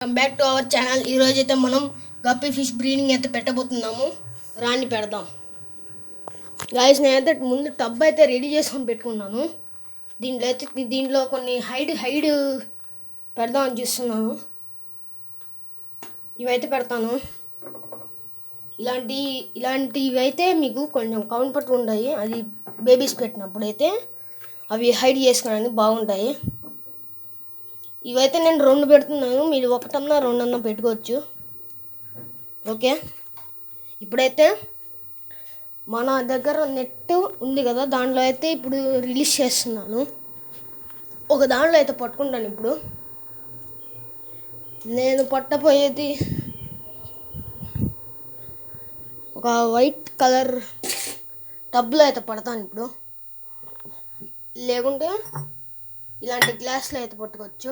Welcome back to our channel. ఈరోజు అయితే మనం గప్పీ ఫిష్ బ్రీడింగ్ అయితే పెట్టబోతున్నాము. రాని పెడదాం గాయస్. నేనైతే ముందు టబ్ అయితే రెడీ చేసుకొని పెట్టుకున్నాను. దీంట్లో కొన్ని హైడ్ పెడదామని చూస్తున్నాను. ఇవైతే పెడతాను. ఇలాంటివి అయితే మీకు కొంచెం కంఫర్ట్ ఉంటాయి. అది బేబీస్ పెట్టినప్పుడు అయితే అవి హైడ్ చేసుకోవడానికి బాగుంటాయి. ఇవైతే నేను 2 పెడుతున్నాను. మీరు 1 2 పెట్టుకోవచ్చు. ఓకే, ఇప్పుడైతే మన దగ్గర నెట్ ఉంది కదా, దాంట్లో అయితే ఇప్పుడు రిలీజ్ చేస్తున్నాను. ఒక దాంట్లో అయితే పట్టుకుంటాను. ఇప్పుడు నేను పట్టపోయేది ఒక వైట్ కలర్ టబ్లో అయితే పడతాను. ఇప్పుడు లేకుంటే ఇలాంటి గ్లాస్లో అయితే పట్టుకోవచ్చు.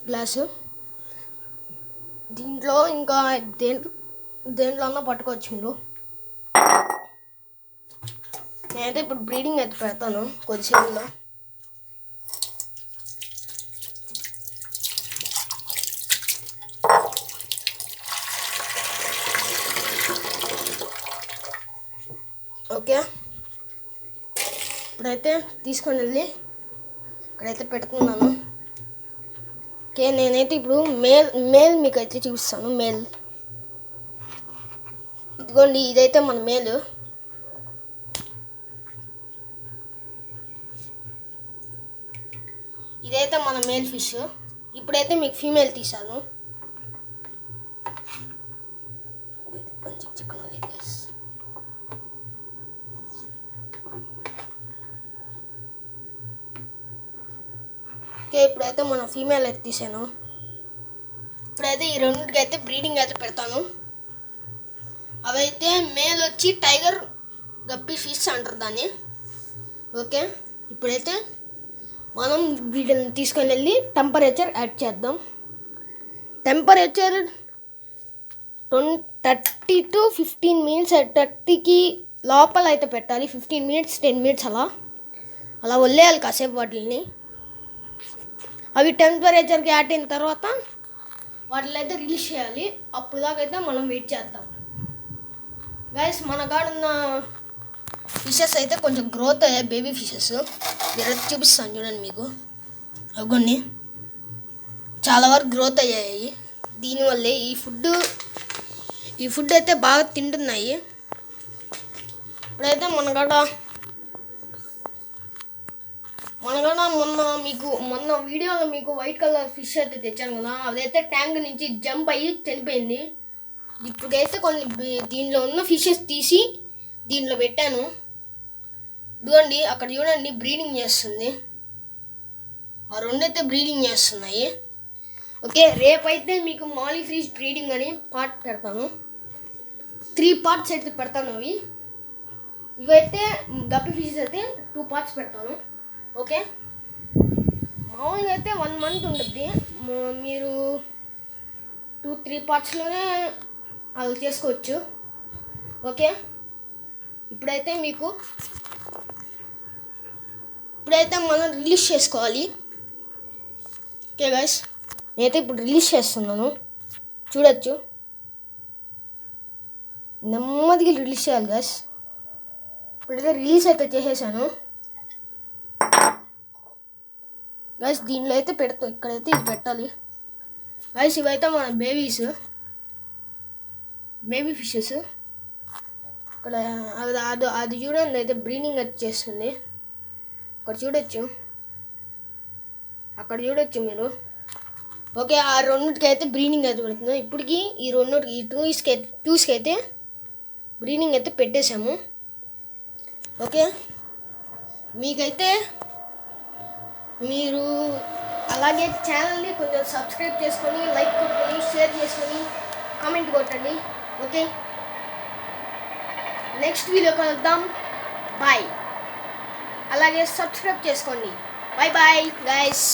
గ్లాసు దీంట్లో ఇంకా దేంట్లో అన్నా పట్టుకోవచ్చు మీరు. నేనైతే ఇప్పుడు బ్రీడింగ్ అయితే పెడతాను కొద్దిసేపులో. ఓకే, ఇప్పుడైతే తీసుకొని వెళ్ళి ఇక్కడైతే పెడుతున్నాను. ఓకే, నేనైతే ఇప్పుడు మేల్ మీకు అయితే చూపిస్తాను. మేల్ ఇదిగోండి, ఇదైతే మన మేల్. ఇదైతే మన మేల్ ఫిష్. ఇప్పుడైతే మీకు ఫీమేల్ తీసాను. ఓకే, ఇప్పుడైతే మన ఫీమేల్ అయితే తీసాను. ఇప్పుడైతే ఈ రెండింటికి అయితే బ్రీడింగ్ అయితే పెడతాను. అవైతే మేల్ వచ్చి టైగర్ గప్పీ ఫిష్ అంటారు దాన్ని. ఓకే, ఇప్పుడైతే మనం వీటిని తీసుకొని వెళ్ళి టెంపరేచర్ యాడ్ చేద్దాం. Temperature 30 to 15 minutes. 30కి లోపల అయితే పెట్టాలి. 15 minutes 10 minutes అలా వదిలేయాలి కాసేపు వాటిని. అవి టెంపరేచర్కి యాడ్ అయిన తర్వాత వాటిని అయితే రిలీజ్ చేయాలి. అప్పుడు దాకైతే మనం వెయిట్ చేద్దాం. గైస్, మన కాడ ఉన్న ఫిషెస్ అయితే కొంచెం గ్రోత్ అయ్యాయి. బేబీ ఫిషెస్ మీరు చూపిస్తాను చూడండి మీకు. అవి చాలా వరకు గ్రోత్ అయ్యాయి. దీనివల్లే ఈ ఫుడ్ అయితే బాగా తింటున్నాయి. ఇప్పుడైతే మన కాడ మొన్న వీడియోలో మీకు వైట్ కలర్ ఫిష్ అయితే తెచ్చాను కదా, అదైతే ట్యాంక్ నుంచి జంప్ అయ్యి చనిపోయింది. ఇప్పుడైతే కొన్ని దీనిలో ఉన్న ఫిషెస్ తీసి దీంట్లో పెట్టాను. ఇదిగోండి, అక్కడ చూడండి బ్రీడింగ్ చేస్తుంది. ఆ 2 అయితే బ్రీడింగ్ చేస్తున్నాయి. ఓకే, రేపైతే మీకు మాలీ ఫిష్ బ్రీడింగ్ అని పార్ట్ పెడతాను. 3 parts అయితే పెడతాను. ఇవైతే గప్పీ ఫిషెస్ అయితే 2 parts పెడతాను. ఓకే, మామూలుగా అయితే 1 month ఉంటుంది. మీరు 2-3 partsలోనే అలా చేసుకోవచ్చు. ఓకే, ఇప్పుడైతే మనం రిలీజ్ చేసుకోవాలి. ఓకే గైస్, నేనైతే ఇప్పుడు రిలీజ్ చేస్తున్నాను. చూడొచ్చు, నెమ్మదిగా రిలీజ్ చేయాలి గైస్. ఇప్పుడైతే రిలీజ్ అయితే చేసేసాను గైస్. దీనిలో అయితే ఇక్కడైతే ఇది పెట్టాలి గైస్. ఇవైతే మన బేబీ ఫిషెస్. ఇక్కడ అది చూడండి, అయితే బ్రీడింగ్ అయితే చేస్తుంది. అక్కడ చూడొచ్చు మీరు. ఓకే, ఆ 2కి అయితే బ్రీడింగ్ అయితే పెడుతుంది. ఇప్పటికి ఈ 2కి అయితే బ్రీడింగ్ అయితే పెట్టేశాము. ఓకే, మీకైతే మీరు అలాగే ఛానల్ని కొంచెం సబ్స్క్రైబ్ చేసుకొని, లైక్ కొట్టుకొని, షేర్ చేసుకొని, కామెంట్ కొట్టండి. ఓకే, నెక్స్ట్ వీడియో కలుద్దాం. బాయ్. అలాగే సబ్స్క్రైబ్ చేసుకోండి. Bye guys.